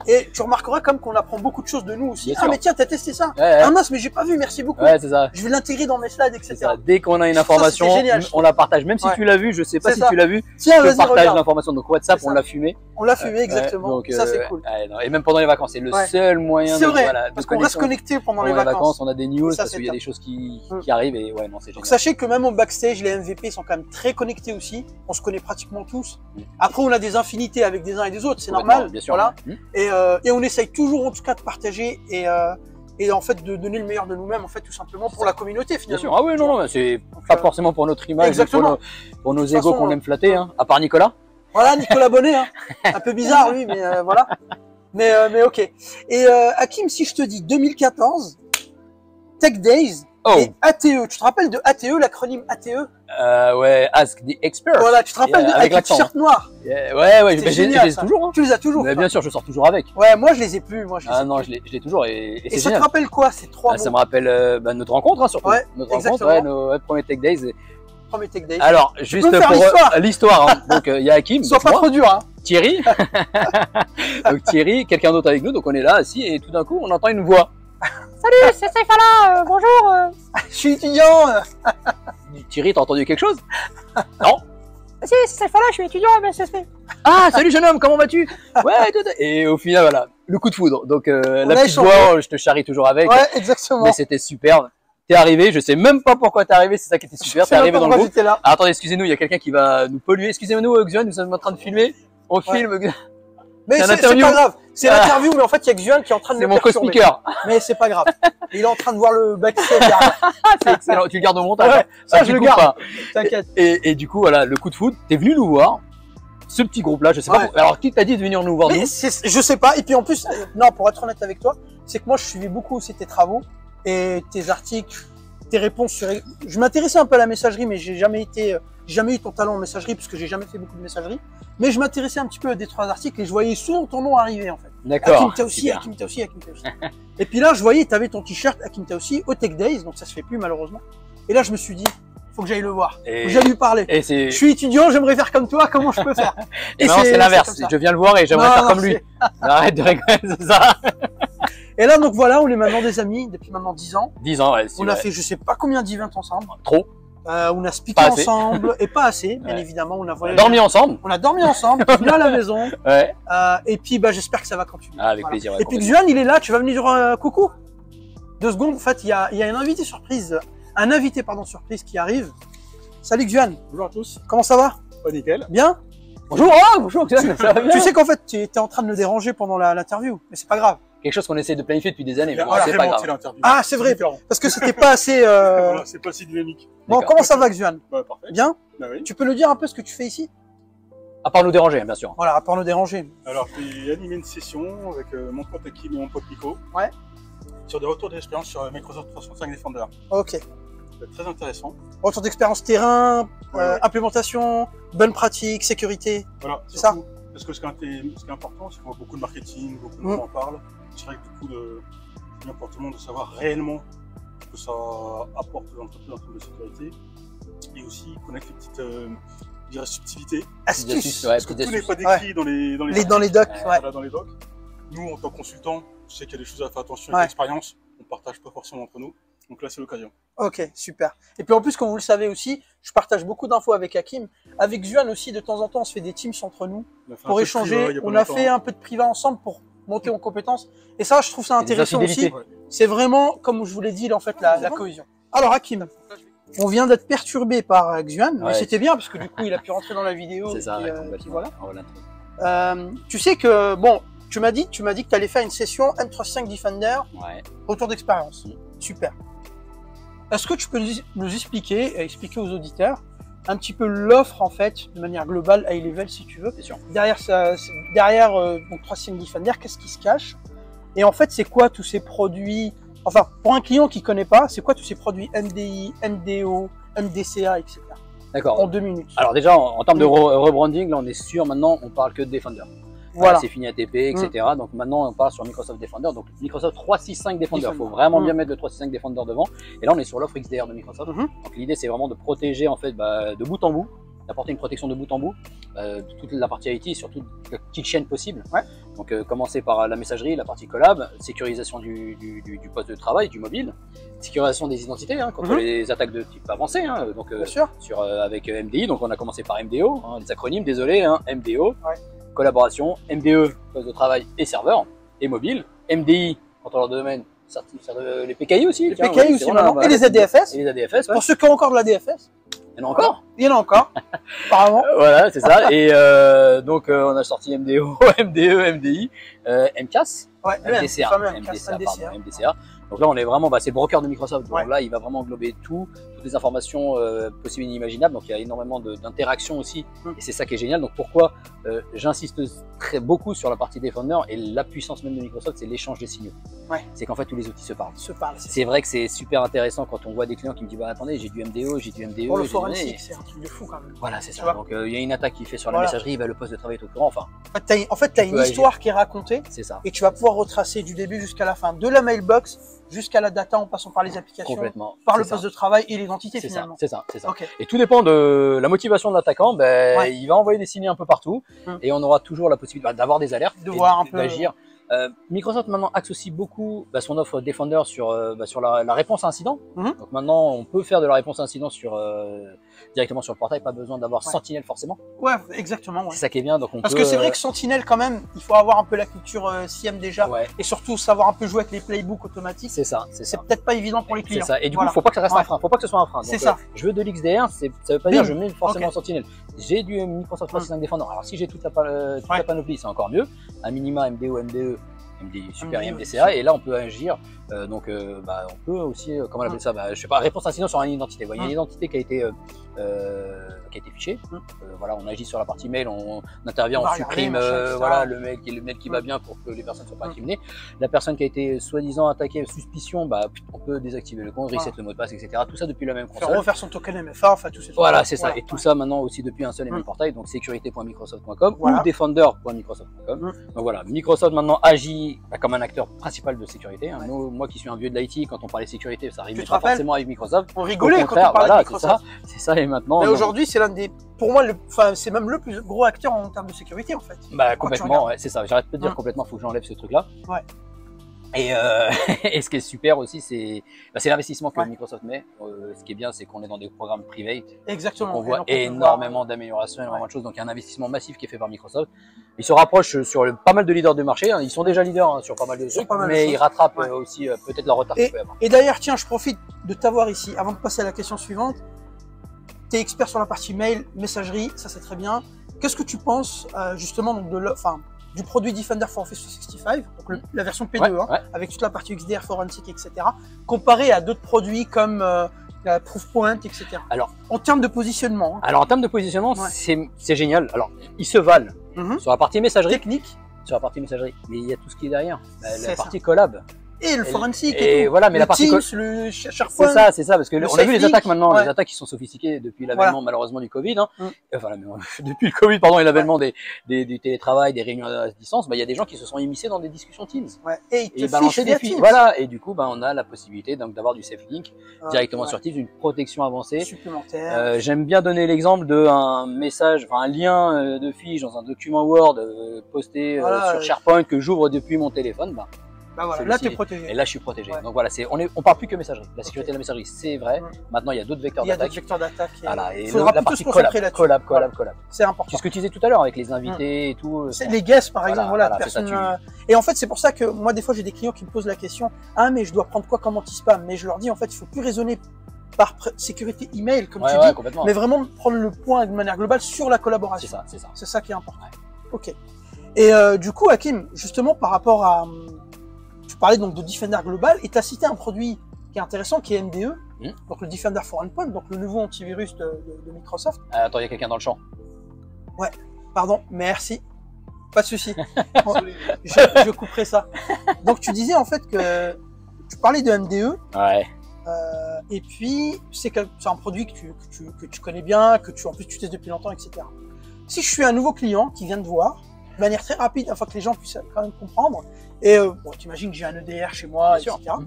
Et tu remarqueras comme qu'on apprend beaucoup de choses de nous aussi. Ah mais tiens, t'as testé ça? Ah mince, mais j'ai pas vu, merci beaucoup. Ouais, c'est ça. Je vais l'intégrer dans mes slides, etc. Dès qu'on a une information, on la partage. Même si tu l'as vu, je sais pas si tu l'as vu, je partage l'information. Donc WhatsApp, on l'a fumé. On l'a fumé, exactement. Donc, ça, c'est cool. Et même pendant les vacances, c'est le seul moyen de parce qu'on reste connecté pendant les vacances. On a des news, parce qu'il y a des choses qui arrivent et ouais, non, c'est génial. Donc sachez que même au backstage, les MVP sont quand même très connectés aussi. On se connaît pratiquement tous. Après, on a des infinités avec des uns et des autres, c'est normal. Bien sûr. Voilà. Et on essaye toujours en tout cas de partager et en fait de donner le meilleur de nous-mêmes en fait tout simplement pour la communauté finalement. Bien sûr. Ah oui, non, c'est pas forcément pour notre image, pour nos égos qu'on aime flatter, à part Nicolas. Voilà, Nicolas Bonnet, un peu bizarre lui, mais voilà. Mais ok. Et Hakim, si je te dis 2014, Tech Days et ATE, tu te rappelles de ATE, l'acronyme ATE? Ouais, Ask the Expert. Voilà, tu te rappelles avec le t-shirt noir? Ouais, je les ai toujours. Tu les as toujours? Mais bien sûr, je sors toujours avec. Ouais, moi je les ai plus. Non, je l'ai toujours et c'est ça te rappelle quoi ces trois mots? Ça me rappelle notre rencontre surtout. Ouais, notre rencontre, nos premiers Tech Days. Alors, juste pour l'histoire, donc il y a Hakim. Sois pas trop dur, hein. Thierry. Donc Thierry, quelqu'un d'autre avec nous, donc on est là, assis, et tout d'un coup, on entend une voix. Salut, c'est Stéphane, bonjour. Je suis étudiant. Thierry, t'as entendu quelque chose? Non. Si, c'est Stéphane, je suis étudiant à BSSP. Ah, salut jeune homme, comment vas-tu? Ouais, et au final, voilà, le coup de foudre. Donc la petite voix, je te charrie toujours avec. Ouais, exactement. Mais c'était superbe. T'es arrivé, je sais même pas pourquoi t'es arrivé, c'est ça qui était super, t'es arrivé dans le groupe. Ah, attendez, excusez-nous, il y a quelqu'un qui va nous polluer. Excusez-nous, Xuan, nous sommes en train de filmer. On filme. Mais c'est pas grave, c'est l'interview, mais en fait il y a Xuan qui est en train de me perturber. C'est mon co-speaker. Mais c'est pas grave, il est en train de voir le backstage derrière. C'est excellent, tu le gardes au montage. Ouais, ça je le garde, t'inquiète. Et du coup, voilà, le coup de foot, t'es venu nous voir. Ce petit groupe-là, je sais pas. Alors, qui t'a dit de venir nous voir? Je sais pas. Et puis en plus, non, pour être honnête avec toi, c'est que moi je suivais beaucoup aussi tes travaux et tes articles, tes réponses sur. Je m'intéressais un peu à la messagerie, mais j'ai jamais eu ton talent en messagerie parce que j'ai jamais fait beaucoup de messagerie. Mais je m'intéressais un petit peu à des trois articles et je voyais souvent ton nom arriver en fait. D'accord. Hakim Taoussi. Et puis là, je voyais, tu avais ton t-shirt Hakim Taoussi au Tech Days, donc ça se fait plus malheureusement. Et là, je me suis dit, faut que j'aille le voir, faut que j'aille lui parler. Je suis étudiant, j'aimerais faire comme toi, comment je peux faire? Et non, c'est l'inverse. Je viens le voir et j'aimerais faire comme lui. Arrête de rigoler, c'est ça. Et là, donc voilà, on est maintenant des amis depuis maintenant 10 ans. 10 ans, ouais. On a fait, je sais pas combien d'events ensemble. Trop. On a speaké ensemble et pas assez, bien évidemment. On a dormi ensemble. On a dormi ensemble, on est venu à la maison. Ouais. Et puis, j'espère que ça va continuer. Ah, avec plaisir. Et puis, Xuan, il est là, tu vas venir dire coucou? 2 secondes, en fait, il y a un invité surprise, surprise qui arrive. Salut Xuan. Bonjour à tous. Comment ça va? Nickel. Bien? Bonjour, bonjour, ça va bien? Tu sais qu'en fait, tu étais en train de me déranger pendant l'interview, mais c'est pas grave. Quelque chose qu'on essaie de planifier depuis des années, mais bon, Voilà, c'est pas grave. l'interview. Ah, c'est vrai, différent. parce que c'était pas assez... Voilà, c'est pas si dynamique. Bon, D'accord. comment ça va Xuan? Bah, parfait. Bien? Bah oui. Tu peux nous dire un peu ce que tu fais ici? À part nous déranger, hein, bien sûr. Voilà, à part nous déranger. Alors, j'ai animé une session avec mon pote Hakim et mon pote Nico. Ouais. Sur des retours d'expérience sur Microsoft 365 Defender. Ok. C'est très intéressant. Retour d'expérience terrain, Ouais. implémentation, bonne pratique, sécurité. Voilà, C'est ça. surtout, parce que ce qui est important, c'est qu'on voit beaucoup de marketing, beaucoup de Mm. gens en parlent. C'est vrai que du coup, c'est bien pour tout le monde de savoir réellement ce que ça apporte aux entreprises en termes de sécurité. Et aussi connaître les petites je dirais, subtilités. Astuces. Ouais, Parce que petites tout n'est astuces. pas décrit dans les Dans les docs, Ouais. ouais. Voilà, dans les docs. Nous, en tant que consultants, je sais qu'il y a des choses à faire attention Ouais. avec l'expérience. On ne partage pas forcément entre nous. Donc là, c'est l'occasion. Ok, super. Et puis en plus, comme vous le savez aussi, je partage beaucoup d'infos avec Hakim. Avec Xuan aussi, de temps en temps, on se fait des teams entre nous On a fait un pour peu de échanger. privat il y a pas On a longtemps. fait un peu de privé ensemble pour monter en compétences. Et ça, je trouve ça Et des intéressant aussi. infidélités. Ouais. C'est vraiment, comme je vous l'ai dit, en fait, la cohésion. Alors Hakim, on vient d'être perturbé par Xuan, mais Ouais. c'était bien parce que du coup, il a pu rentrer dans la vidéo. C'est ça, et, ouais, puis complètement. voilà. On va l'intro. Tu sais que, bon, tu m'as dit que tu allais faire une session M365 Defender, Ouais. retour d'expérience. Mm. Super. Est-ce que tu peux nous expliquer, et expliquer aux auditeurs, un petit peu l'offre, en fait, de manière globale, high level, si tu veux. C'est sûr. Derrière, donc 365 Defender, qu'est-ce qui se cache? Et en fait, c'est quoi tous ces produits, enfin, pour un client qui connaît pas, c'est quoi tous ces produits MDI, MDO, MDCA, etc. D'accord. En 2 minutes. Alors déjà, en termes de rebranding, là, on est sûr, maintenant, on parle que de Defender. Voilà. C'est fini ATP, etc. Donc maintenant, on parle sur Microsoft Defender. Donc Microsoft 365 Defender. Il faut Defender. vraiment bien mettre le 365 Defender devant. Et là, on est sur l'offre XDR de Microsoft. Mhm. Donc l'idée, c'est vraiment de protéger en fait de bout en bout, d'apporter une protection de bout en bout, de toute la partie IT, sur toute la petite chaîne possible. Ouais. Donc commencer par la messagerie, la partie collab, sécurisation du poste de travail, du mobile, sécurisation des identités contre les attaques de type avancé. Donc Bien sûr. avec MDI, donc on a commencé par MDO, les acronymes, désolé, MDO, Ouais. collaboration, MDE, poste de travail et serveur, et mobile, MDI, contrôleur de domaine, les PKI aussi. Les PKI aussi, maintenant, et les ADFS. Et les ADFS, ouais. Pour ceux qui ont encore de l'ADFS, Il y en a encore. il y en a encore, apparemment. Voilà, c'est ça. Et donc on a sorti MDO, MDE, MDI, MCAS, Ouais, MDCA, fameux MDCA, MDCA. pardon, MDCA. Donc là, on est vraiment, c'est le broker de Microsoft. Donc Ouais. là, il va vraiment englober toutes les informations possibles et inimaginables. Donc il y a énormément d'interactions aussi. Et c'est ça qui est génial. Donc pourquoi j'insiste beaucoup sur la partie Defender et la puissance même de Microsoft, c'est l'échange des signaux. Ouais. C'est qu'en fait, tous les outils se parlent. Se parle. C'est vrai que c'est super intéressant quand on voit des clients qui me disent, bah attendez, j'ai du MDO, j'ai du MDE. Pour le j'ai du- forensique, c'est un truc de fou quand même. Voilà, c'est Tu ça. vois. Donc il y a une attaque qui fait sur la Voilà. messagerie, bah, le poste de travail est au courant. Enfin, En fait, t'as Tu une peux histoire qui est racontée c'est ça. et tu vas pouvoir retracer du début jusqu'à la fin, de la mailbox jusqu'à la data en passant par les applications, Complètement. par le C'est ça. poste de travail et l'identité C'est ça, finalement. c'est ça, c'est ça. Ok. Et tout dépend de la motivation de l'attaquant. Ouais. Il va envoyer des signaux un peu partout et on aura toujours la possibilité d'avoir des alertes, De et voir un peu- d'agir. Microsoft maintenant axe aussi beaucoup son offre Defender sur la réponse à incident. Mhm. Donc maintenant, on peut faire de la réponse à incident directement sur le portail, pas besoin d'avoir Ouais. Sentinel forcément. Ouais, exactement. Ouais. C'est ça qui est bien. Donc on Parce peut, que c'est vrai que Sentinel, quand même, il faut avoir un peu la culture CM déjà ouais, et surtout savoir un peu jouer avec les playbooks automatiques. c'est ça, c'est C'est ça. peut-être pas évident pour les C'est clients. ça. Et du Voilà. coup, faut pas que ça reste Ouais. un frein. Faut pas que ce soit un frein. C'est Donc, ça. je veux de l'XDR. Ça veut pas dire Bim. je mets forcément Ok. Sentinel. J'ai du Microsoft 365 Defender. Alors si j'ai toute la Ouais. panoplie, c'est encore mieux. Un minima MDO, MDE, MDI super et MDE, MDCA. Et là, on peut agir. On peut aussi, comment on appelle ça, je sais pas, réponse à incident sur une identité. Il y a une identité qui a été fichée. Voilà, on agit sur la partie mail, on intervient, On on va supprime, regarder, machin, etc. voilà, le mail qui va bien pour que les personnes ne soient pas incriminées. La personne qui a été soi-disant attaquée, suspicion, on peut désactiver le compte, reset le mot de passe, etc. Tout ça depuis la même Faire console. refaire son token MFA, enfin tout ces trucs. Voilà, c'est ça. Voilà. Et tout ça maintenant aussi depuis un seul et même portail, donc sécurité.microsoft.com Voilà. ou defender.microsoft.com. Donc voilà, Microsoft maintenant agit comme un acteur principal de sécurité. Ouais. Moi qui suis un vieux de l'IT, quand on parlait sécurité, ça arrivait te pas rappelles forcément avec Microsoft. On Au rigolait quand contraire, on parlait voilà, de Microsoft. c'est ça. Et maintenant, Mais non. aujourd'hui, c'est l'un des, pour moi, c'est même le plus gros acteur en termes de sécurité en fait. Bah Quand tu complètement, regardes. ouais, c'est ça. J'arrête pas de dire complètement, faut que j'enlève ce truc-là. Ouais. Et ce qui est super aussi, c'est l'investissement que Ouais. Microsoft met. Ce qui est bien, c'est qu'on est dans des programmes privés. Exactement. On Et voit donc, on peut énormément d'améliorations, énormément de choses. Donc il y a un investissement massif qui est fait par Microsoft. Ils se rapprochent sur pas mal de leaders de marché. Ils sont déjà leaders sur pas mal de trucs, pas mal de mais choses. ils rattrapent Ouais. aussi peut-être leur retard qu'il peut y avoir. Et d'ailleurs, tiens, je profite de t'avoir ici avant de passer à la question suivante. Tu es expert sur la partie mail, messagerie, ça c'est très bien. Qu'est-ce que tu penses justement donc, du produit Defender for Office 365, donc la version P2, Ouais, hein, ouais. avec toute la partie XDR, forensic, etc., comparé à d'autres produits comme Proofpoint, etc. Alors, en termes de positionnement. Hein. Alors en termes de positionnement, Ouais. c'est génial. Alors ils se valent Mhm. sur la partie messagerie, Technique sur la partie messagerie, mais il y a tout ce qui est derrière. C'est La ça. partie collab. et le forensic et et tout. voilà, mais le la partie Teams, le C'est SharePoint. ça, parce que Le on a vu les SafeLink, attaques maintenant, ouais. les attaques qui sont sophistiquées depuis l'avènement Voilà. malheureusement du Covid. Hein. Enfin, depuis le Covid, pardon, et l'avènement du télétravail, des réunions à distance, bah, il y a des gens qui se sont immiscés dans des discussions Teams. Ouais. Et Et ils ils te balançaient fichent des via filles. Teams. Voilà, et du coup, bah, on a la possibilité donc d'avoir du SafeLink Ah, directement ouais. sur Teams, une protection avancée. Supplémentaire. J'aime bien donner l'exemple d'un message, enfin un lien de fiche dans un document Word posté Voilà, sur SharePoint que j'ouvre depuis mon téléphone. Bah, Bah voilà, là celui-ci- tu es protégé. et là, je suis protégé. Ouais. Donc voilà, on parle plus que messagerie. La sécurité Ok. de la messagerie, c'est vrai. Mm. Maintenant, il y a d'autres vecteurs Il y a d'autres d'attaque. vecteurs d'attaque. Voilà, et Il faudra la plutôt partie se concentrer collab, là-dessus. collab. C'est important. C'est ce que tu disais tout à l'heure avec les invités et tout. C'est les guests, par exemple, voilà, c'est ça, personne. Et en fait, c'est pour ça que moi, des fois, j'ai des clients qui me posent la question, ah, mais je dois prendre quoi comme anti-spam? Mais je leur dis, en fait, il faut plus raisonner par sécurité email, comme tu dis, complètement. mais vraiment prendre le point de manière globale sur la C'est collaboration. ça, c'est ça. C'est ça qui est important. Ok. Et du coup, Hakim, justement, par rapport à, tu parlais donc de Defender Global, et tu as cité un produit qui est intéressant, qui est MDE, donc le Defender for Endpoint, donc le nouveau antivirus de Microsoft. Attends, il y a quelqu'un dans le champ. Pardon, merci. Pas de souci. je couperai ça. Donc tu disais en fait que tu parlais de MDE, Ouais. et puis c'est un produit que tu connais bien, en plus tu testes depuis longtemps, etc. Si je suis un nouveau client qui vient de voir, de manière très rapide, afin que les gens puissent quand même comprendre, et bon, t'imagines que j'ai un EDR chez moi, Bien etc. sûr.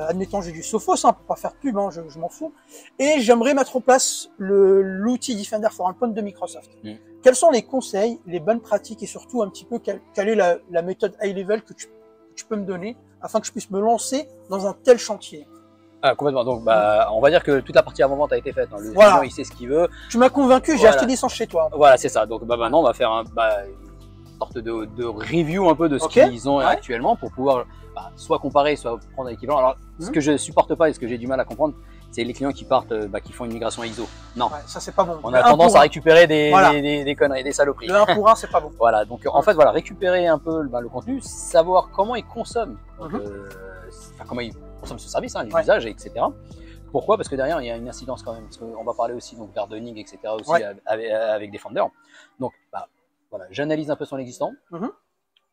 Admettons, j'ai du Sophos, hein, pour pas faire de pub, hein, je m'en fous. Et j'aimerais mettre en place l'outil Defender for Endpoint de Microsoft. Quels sont les conseils, les bonnes pratiques et surtout un petit peu quelle est la méthode high level que tu peux me donner afin que je puisse me lancer dans un tel chantier? Ah, complètement. Donc, on va dire que toute la partie avant-vente a été faite. Hein. Le Voilà. client, il sait ce qu'il veut. Tu m'as convaincu, j'ai Voilà. acheté l'essence chez toi. Voilà, c'est ça. Donc, maintenant, on va faire une sorte de review un peu de ce Ok. qu'ils ont Ouais. actuellement pour pouvoir soit comparer, soit prendre l'équivalent. Alors, ce que je supporte pas et ce que j'ai du mal à comprendre, c'est les clients qui partent, qui font une migration ISO. Non. Ouais, ça c'est pas bon. On Le a 1 tendance pour à 1. récupérer des Voilà. conneries, des saloperies. Le 1 pour 1, c'est pas bon. Voilà, donc en fait, voilà, récupérer un peu le contenu, savoir comment ils consomment, donc, comment ils consomment ce service, hein, les Ouais. usages, etc. Pourquoi? Parce que derrière, il y a une incidence quand même, parce qu'on va parler aussi donc d'hardening, etc. aussi Ouais. avec Defender. Donc, voilà, j'analyse un peu son existant.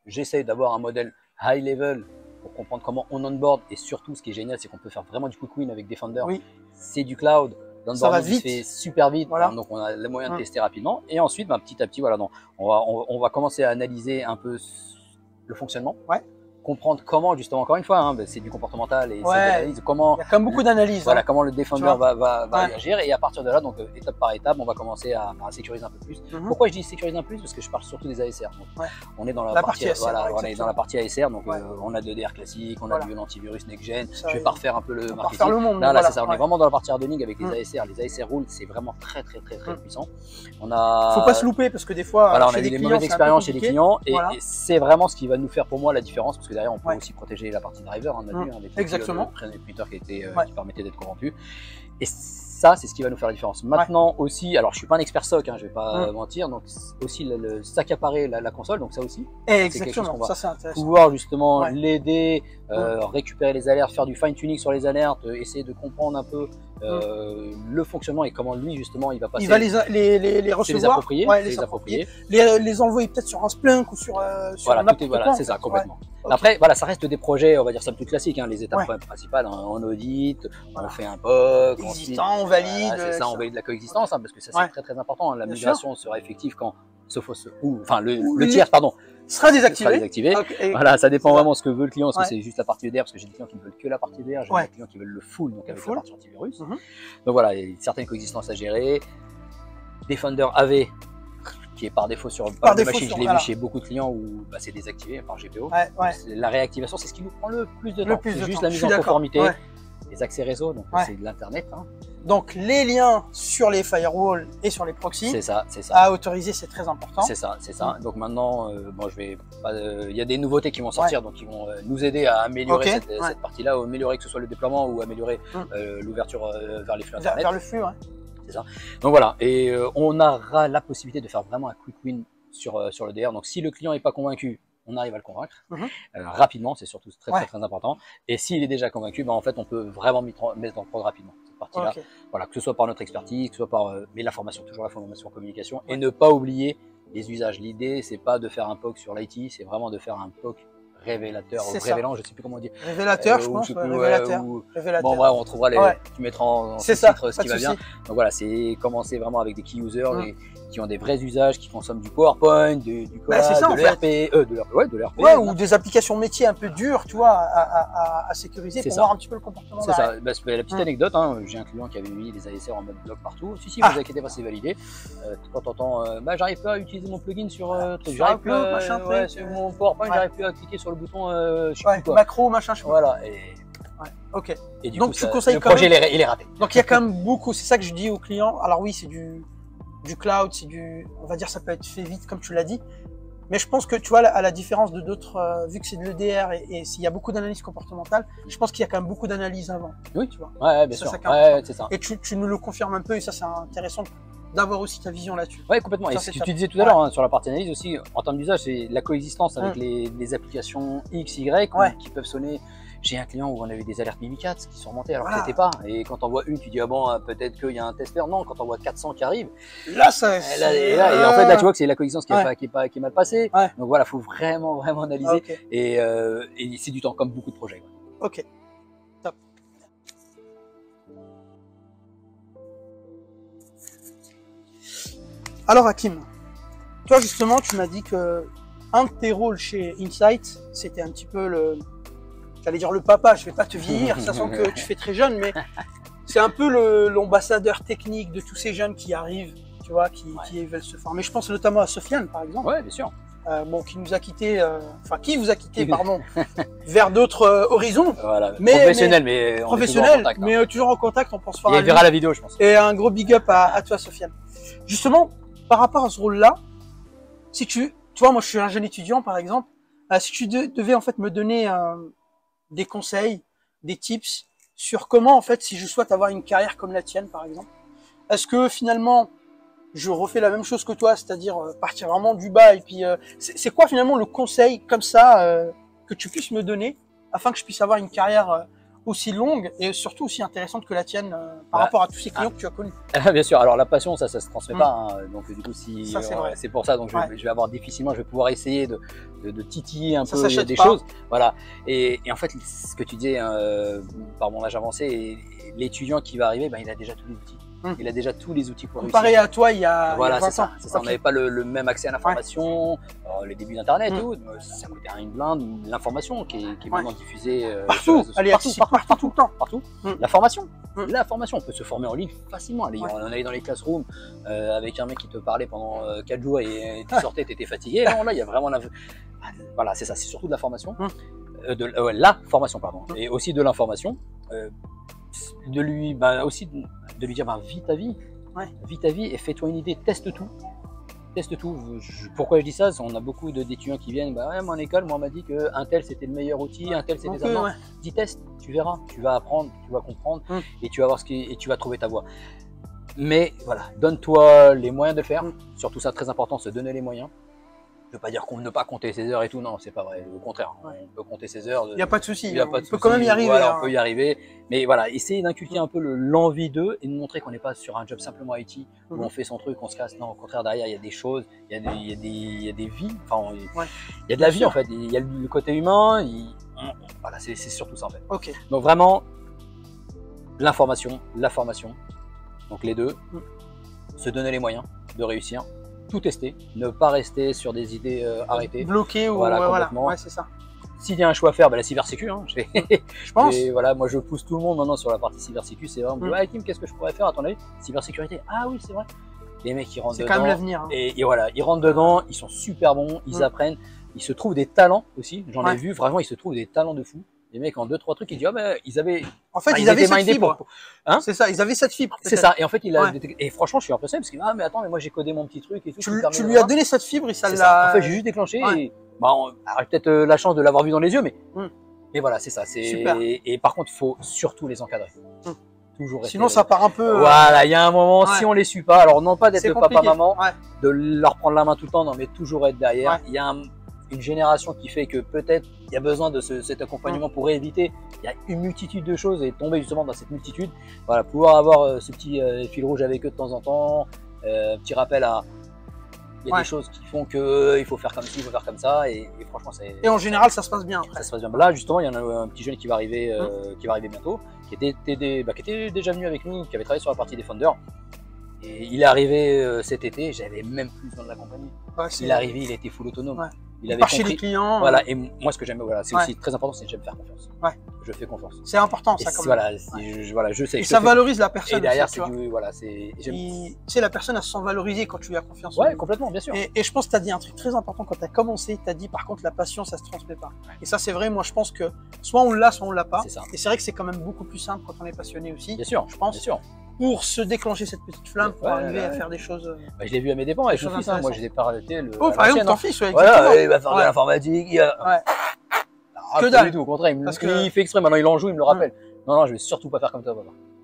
J'essaie d'avoir un modèle high level pour comprendre comment on onboard, et surtout, ce qui est génial, c'est qu'on peut faire vraiment du quick win avec Defender. Oui. C'est du cloud. Ça va L'onboarding vite. se fait super vite, Voilà. donc on a le moyen de tester rapidement. Et ensuite, petit à petit, voilà, donc, on va commencer à analyser un peu le fonctionnement, Ouais. comprendre comment, justement, encore une fois, hein, c'est du comportemental et c'est de Ouais. l'analyse, comment, Il y a quand même beaucoup d'analyses. voilà, hein. comment le Defender Tu vois. va Ouais. réagir. Et à partir de là, donc étape par étape, on va commencer à sécuriser un peu plus. Mhm. Pourquoi je dis sécuriser un peu plus? Parce que je parle surtout des ASR. Donc, Ouais. on est dans La partie ASR, voilà, ouais, on est dans exactement. la partie ASR, donc Ouais. on a de l'EDR classique, on Voilà. a de l'antivirus next-gen. Ça, Je vais pas refaire un peu le On va marketing. refaire le monde. Là, mais c'est ça, on voilà, est vraiment dans la partie hardening avec les Mm. ASR. Les ASR rules, c'est vraiment très Mm. puissant. On a, Faut pas se louper parce que des fois, voilà, on chez a eu les des clients, mauvaises c'est un peu expériences chez les compliqué. clients, et, Voilà. et c'est vraiment ce qui va nous faire pour moi la différence, parce que derrière on peut Ouais. aussi protéger la partie driver, on a vu, avec Exactement. le printer Ouais. qui permettait d'être corrompu. Et ça, c'est ce qui va nous faire la différence. Maintenant aussi, alors je suis pas un expert SOC, je vais pas mentir, donc aussi s'accaparer la console, donc ça aussi, Exactement, qu'on va ça c'est intéressant. pouvoir justement Ouais. l'aider, récupérer les alertes, faire du fine tuning sur les alertes, essayer de comprendre un peu le fonctionnement et comment lui justement il va passer. Il va les c'est les recevoir, approprier, ouais, c'est les approprier. les envoyer peut-être sur un Splunk ou sur Voilà, n'importe tout est, voilà, quoi, c'est ça, en fait. complètement. Ouais. Après, voilà, ça reste des projets, on va dire ça plus classiques, les étapes Ouais. principales, on audit, Voilà. on fait un POC, Existant, on valide. c'est ça, on valide la coexistence, parce que ça c'est Ouais. très important. La Bien migration sera effective quand Sophos ou enfin le les- tiers, pardon, sera sera désactivé. désactivé. Ok, et- Voilà, ça dépend C'est ça. vraiment ce que veut le client, parce Ouais. que c'est juste la partie EDR, parce que j'ai des clients qui ne veulent que la partie EDR, j'ai Ouais. des clients qui veulent le full, donc avec full. la partie antivirus. Mhm. Donc voilà, il y a certaines coexistences à gérer. Defender avait qui est par défaut sur Par pas de défaut machine. sur- Je l'ai voilà. vu chez beaucoup de clients où bah, c'est désactivé par GPO. Ouais, ouais. La réactivation, c'est ce qui nous prend le plus de Le temps. plus C'est de juste temps. la Je mise suis en d'accord. conformité, Ouais. les accès réseau, donc Ouais. c'est de l'internet. Hein. Donc les liens sur les firewalls et sur les proxys C'est ça, c'est ça. à autoriser, c'est très important. C'est ça, c'est ça. Donc maintenant, bon, il y a des nouveautés qui vont sortir, donc ils vont nous aider à améliorer Ok, ouais. cette partie-là, à améliorer que ce soit le déploiement ou améliorer Mm. l'ouverture vers les flux Vers, internet. vers le flux, ouais. Donc voilà, et on aura la possibilité de faire vraiment un quick win sur le DR. Donc si le client n'est pas convaincu, on arrive à le convaincre rapidement, c'est surtout très, Ouais. très très important. Et s'il est déjà convaincu, ben, en fait on peut vraiment mettre dans le prog rapidement cette partie-là. Ok. Voilà, que ce soit par notre expertise, que ce soit par mais la formation, toujours la formation communication, et ne pas oublier les usages. L'idée c'est pas de faire un POC sur l'IT, c'est vraiment de faire un POC révélateur ou C'est ça. révélant, je sais plus comment on dit. Révélateur, je Ou pense, sais ouais, plus, révélateur. ou- Révélateur. Bon bref, on trouvera les. Ouais. Tu mettras en C'est sous-titre ça, ce pas qui de va bien. souci. Donc voilà, c'est commencer vraiment avec des key users qui ont des vrais usages, qui consomment du PowerPoint, du Bah, c'est Collab, ça, en de l'ERP, de l'ERP. Ouais, ou des applications métiers un peu dures, tu vois, à sécuriser C'est pour ça. voir un petit peu le comportement C'est derrière. ça. Bah, c'est la petite Mm. anecdote, hein. J'ai un client qui avait mis des ASR en mode bloc partout. Si, Ah. vous inquiétez pas, c'est validé. Quand t'entends, j'arrive pas à utiliser mon plugin sur truc, Sur j'arrive plus Outlook, à, machin, ouais, truc, sur mon PowerPoint, ouais. j'arrive plus à cliquer sur le bouton, je sais Ouais, plus quoi. macro, machin, je sais pas. Voilà. Et Ouais, ok. du Donc, coup, tu ça- conseilles le quand projet, même- il est raté. Donc il y a quand même beaucoup, c'est ça que je dis aux clients. Alors oui, c'est du cloud, c'est on va dire ça peut être fait vite comme tu l'as dit. Mais je pense que tu vois, à la différence de d'autres, vu que c'est de l'EDR et s'il y a beaucoup d'analyse comportementale, je pense qu'il y a quand même beaucoup d'analyse avant. Oui. Tu vois. Ouais, bien Ça, sûr. c'est quand même Ouais, c'est ça. Et tu nous le confirmes un peu et ça c'est intéressant d'avoir aussi ta vision là-dessus. Ouais, complètement. Ça, Et c'est ce que top. tu disais tout à l'heure, hein, sur la partie analyse aussi, en termes d'usage, c'est la coexistence avec les applications X, Y Ouais. qui peuvent sonner. J'ai un client où on avait des alertes Mimikatz qui sont remontées alors Voilà. que c'était pas. Et quand on voit une, tu dis ah bon, peut-être qu'il y a un testeur. Non, quand on voit 400 qui arrivent, Là, ça. et en fait là tu vois que c'est la coexistence qui Ouais. est mal passée. Ouais. Donc voilà, faut vraiment analyser. Ah, ok. Et c'est du temps comme beaucoup de projets. quoi. Ok. Top. Alors Hakim, toi justement, tu m'as dit que un de tes rôles chez Insight, c'était un petit peu j'allais dire le papa, je vais pas te vieillir, sachant que tu fais très jeune, mais c'est un peu l'ambassadeur technique de tous ces jeunes qui arrivent, tu vois, qui veulent se former. Je pense notamment à Sofiane, par exemple. Ouais, bien sûr. Bon, qui nous a quitté, qui vous a quitté, pardon, vers d'autres horizons. Voilà. Mais- Professionnel, mais on est toujours en Professionnel, contact, hein. mais toujours en contact, on pense fort Et à il lui. verra la vidéo, je pense. Et un gros big up à toi, Sofiane. Justement, par rapport à ce rôle-là, si tu vois, moi je suis un jeune étudiant, par exemple, si tu devais en fait me donner des conseils, des tips sur comment, en fait, si je souhaite avoir une carrière comme la tienne, par exemple, est-ce que finalement je refais la même chose que toi, c'est-à-dire partir vraiment du bas et puis c'est quoi finalement le conseil comme ça que tu puisses me donner afin que je puisse avoir une carrière aussi longue et surtout aussi intéressante que la tienne par Ouais. rapport à tous ces clients que tu as connus. Bien sûr, alors la passion, ça se transmet Mm. pas. Hein. Donc du coup, si Ça, c'est vrai. c'est pour ça, donc Ouais. je vais avoir difficilement, je vais pouvoir essayer de titiller un Ça peu s'achète des pas. choses. Voilà. Et en fait, ce que tu disais, par mon âge avancé, l'étudiant qui va arriver, ben, il a déjà tous les outils. Mm. Il a déjà tous les outils pour Comparé réussir. à toi, il y a Voilà, 20 c'est ça. ans. C'est ça. On Ok. n'avait pas le même accès à l'information, les débuts d'Internet, Mm. et tout, ça coûtait rien une blinde. L'information qui est Ouais. maintenant diffusée sur les Partout, réseaux sociaux. elle est partout, accessible partout, tout le temps. partout. Mm. La formation, Mm. la formation, on peut se former en ligne facilement. Allez, Ouais. on allait dans les classrooms avec un mec qui te parlait pendant 4 jours et tu sortais, tu étais fatigué. Non, là, il y a vraiment voilà, c'est ça, c'est surtout de la formation, Mm. la formation, pardon, Mm. et aussi de l'information. De lui, aussi de lui dire, vis ta vie, Ouais. vis ta vie et fais-toi une idée, teste tout. Teste tout. Pourquoi je dis ça? On a beaucoup d'étudiants qui viennent, ouais, mon école, moi, on m'a dit que un tel c'était le meilleur outil, un tel c'était Donc, ça. Non, ouais. dis teste, tu verras, tu vas apprendre, tu vas comprendre Mm. et tu vas voir et tu vas trouver ta voie. Mais voilà, donne-toi les moyens de le faire. Surtout ça, très important, se donner les moyens. Je veux pas dire qu'on ne pas compter ses heures et tout, non, c'est pas vrai. Au contraire, Ouais. on peut compter ses heures. Il n'y a pas de souci. Il y a pas de on peut souci. quand même y arriver. Voilà, hein. on peut y arriver. Mais voilà, essayer d'inculquer un peu l'envie d'eux et de montrer qu'on n'est pas sur un job simplement IT où Mhm. on fait son truc, on se casse. Non, au contraire, derrière, il y a des choses, il y a des vies. Enfin, Ouais. il y a de la Bien vie sûr. en fait. Il y a le côté humain. Voilà, c'est surtout ça en fait. Ok. Donc vraiment, l'information, la formation, donc les deux, Mm. se donner les moyens de réussir, tout tester, ne pas rester sur des idées arrêtées. Bloqué ou Voilà, ouais, complètement. Ouais, c'est ça. S'il y a un choix à faire, la cybersécu, hein, Je pense. et voilà, moi je pousse tout le monde maintenant sur la partie cybersécu, c'est vraiment, Mm. ouais, Kim, qu'est-ce que je pourrais faire à ton avis? Cybersécurité, ah oui, c'est vrai. Les mecs qui rentrent C'est dedans. quand même l'avenir. Hein. Et voilà, ils rentrent dedans, ils sont super bons, ils apprennent, ils se trouvent des talents aussi. J'en ai vu, vraiment, ils se trouvent des talents de fou. Les mecs en 2-3 trucs, ils disent, ah ben, ils avaient. En fait, enfin, ils avaient étaient cette mindés fibre. Hein C'est ça, ils avaient cette fibre. C'est ça. Et en fait, Ouais. et franchement, je suis impressionné parce qu'il dit, ah, mais attends, mais moi, j'ai codé mon petit truc et tout. Tu lui as donné cette fibre et ça C'est l'a. ça. En fait, j'ai juste déclenché. Ouais. Et, bah, alors, peut-être la chance de l'avoir vu dans les yeux, mais. Mm. Mais voilà, c'est ça. Super. Et par contre, il faut surtout les encadrer. Toujours rester. Sinon, ça part un peu. Voilà, il y a un moment, Ouais. si on les suit pas, alors non pas d'être C'est le compliqué. papa-maman, Ouais. de leur prendre la main tout le temps, non, mais toujours être derrière. Ouais. Il y a une génération qui fait que peut-être il y a besoin de cet accompagnement pour éviter. Il y a une multitude de choses et tomber justement dans cette multitude. Voilà, pouvoir avoir ce petit fil rouge avec eux de temps en temps, petit rappel à. Il y a des choses qui font que il faut faire comme ci, il faut faire comme ça, et franchement, c'est. Et en général, ça se passe bien après. Ça se passe bien. Là, justement, il y en a un petit jeune qui va arriver, bientôt, qui était déjà venu avec nous, qui avait travaillé sur la partie Defender. Et il est arrivé cet été, j'avais même plus besoin de l'accompagner. Ouais, Il est arrivé, il était full autonome. Ouais. Il avait Par chez compris. les clients. Voilà, et moi, ce que j'aime, voilà, c'est Ouais. aussi très important, c'est que j'aime faire confiance. Ouais. Je fais confiance. C'est important, Et ça, quand même. voilà, Ouais. je sais. Et je ça fais- valorise la personne. Et derrière, aussi, c'est tu vois. du, voilà, c'est. j'aime- Tu sais, la personne, elle se sent valorisée quand tu lui as confiance. en Ouais, lui. complètement, bien sûr. Et je pense que tu as dit un truc très important quand tu as commencé. Tu as dit, par contre, la passion, ça se transmet pas. Et ça, c'est vrai. Moi, je pense que soit on l'a, soit on l'a pas. C'est ça. Et c'est vrai que c'est quand même beaucoup plus simple quand on est passionné aussi. Bien sûr, je pense. Bien sûr. Pour se déclencher cette petite flamme, pour Ouais, arriver à ouais. faire des choses. Bah, je l'ai vu à mes dépens avec Des mon choses fils. Moi, intéressantes. je l'ai pas arrêté. Oh, par exemple, ton hein. fils, ouais, Voilà, exactement. il va faire de Ouais. l'informatique. Ouais. Ah, Que pas dalle. du tout, au contraire, Parce que- il fait exprès, maintenant il en joue, il me le rappelle. Non, je vais surtout pas faire comme toi,